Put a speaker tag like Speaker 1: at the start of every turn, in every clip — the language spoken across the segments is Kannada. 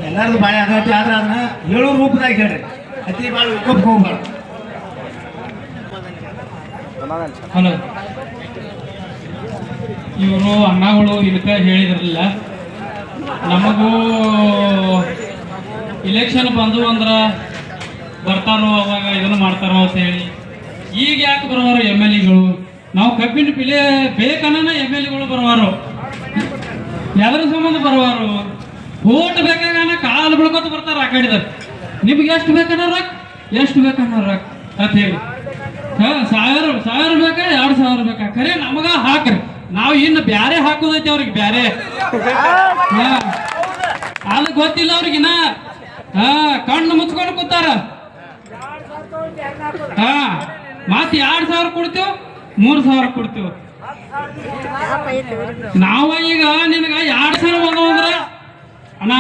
Speaker 1: ಎಲ್ಲಾರ್ದು ಬಾಳೆ ಆಗತ್ತೆ ಆದ್ರೆ ಅದನ್ನ ಹೇಳೋ ರೂಪದಾಗ ಹೇಳ್ರಿ, ಅತಿ ಭಾಳ ಉಳ್ಕೊಪ್ ಹೋಗ್ಬಾರ್ದು.
Speaker 2: ಹಲೋ, ಇವರು ಅಣ್ಣಗಳು ಇದಕ್ಕ ಹೇಳಿದ್ರಲ್ಲ, ನಮಗೂ ಇಲೆಕ್ಷನ್ ಬಂದು ಅಂದ್ರೆ ಬರ್ತಾರೋ ಅವಾಗ ಇದನ್ನು ಮಾಡ್ತಾರೋ ಅಂತ ಹೇಳಿ ಈಗ ಯಾಕೆ ಬರುವಾರು ಎಮ್ ಎಲ್ ಎಗಳು? ನಾವು ಕಬ್ಬಿನ ಪಿಲೆ ಬೇಕನ್ನ ಎಮ್ ಎಲ್ ಎಗಳು ಬರುವಾರು, ಯಾವ್ದ್ರ ಸಂಬಂಧ ಬರುವಾರು? ಓಟ್ ಬೇಕಾಗನ ಕಾಲು ಬಿಡ್ಕೊತ ಬರ್ತಾರ ಆ ಕಡಿದಾರ. ನಿಮ್ಗೆ ಎಷ್ಟು ಬೇಕನ್ನ ಎಷ್ಟು ಬೇಕನ್ನ ಅಂತ ಹೇಳಿ ಸಾವಿರ ಬೇಕಾ 2,000 ಬೇಕಾ? ಖರೆ ನಮಗ ಹಾಕ್ರಿ, ನಾವು ಇನ್ನು ಬ್ಯಾರೆ ಹಾಕೋದೈತಿ ಅವ್ರಿಗೆ ಬ್ಯಾರೆ. ಅದು ಗೊತ್ತಿಲ್ಲ ಅವ್ರಿಗಿನ. ಕಣ್ಣು ಮುಚ್ಕೊಂಡು ಕೂತಾರ. ಮತ್ 2,000 ಕೊಡ್ತೇವ್, 3,000 ಕೊಡ್ತೇವ್. ನಾವ ಈಗ ನಿನಗ 2,000 ಬಂದವ ಅಂದ್ರ ಅಣ್ಣ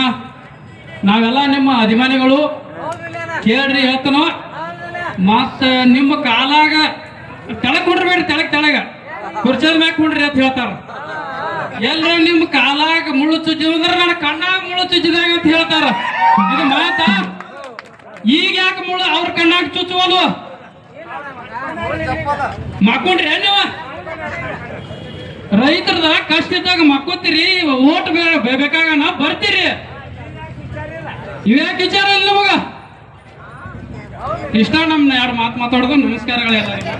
Speaker 2: ನಾವೆಲ್ಲ ನಿಮ್ಮ ಅಭಿಮಾನಿಗಳು ಕೇಳ್ರಿ ಹೇಳ್ತನೋ. ಮತ್ತ ನಿಮ್ಮ ಕಾಲಾಗ ತೆಳಗ್ ಕುಂಡ್ರಬೇಡ್ರಿ, ತೆಳಗ ಕುರ್ಚದ ಮ್ಯಾಗ ಕುಂಡ್ರಿ ಅಂತ ಹೇಳ್ತಾರ. ಎಲ್ಲ ನಿಮ್ಮ ಕಾಲಾಗ ಮುಳ್ಳು ಚುಚ್ಚಿದ ಅಂದ್ರೆ ನನ್ನ ಕಣ್ಣಾಗ ಮುಳ್ಳು ಚುಚ್ಚಿದಾಗ ಅಂತ ಹೇಳ್ತಾರ. ಇದು ಮಾತ. ಈಗ ಯಾಕೆ ಮುಳ್ಳು ಅವ್ರ ಕಣ್ಣಾಗ ಚುಚ್ಚುವಲ್ವ? ಮಕ್ಕೊಂಡ್ರಿ ನೀವ? ರೈತರದ ಕಷ್ಟ ಇದ್ದಾಗ ಮಕ್ಕೋತೀರಿ, ಓಟ್ ಬೇಕಾಗನ ಬರ್ತೀರಿ. ಇವ್ಯಾಕೆ ವಿಚಾರ ಇಲ್ಲ ನಮಗ? ಇಷ್ಟ. ನಮ್ನ 2 ಮಾತು ಮಾತಾಡೋದು. ನಮಸ್ಕಾರಗಳು ಎಲ್ಲರಿಗೂ.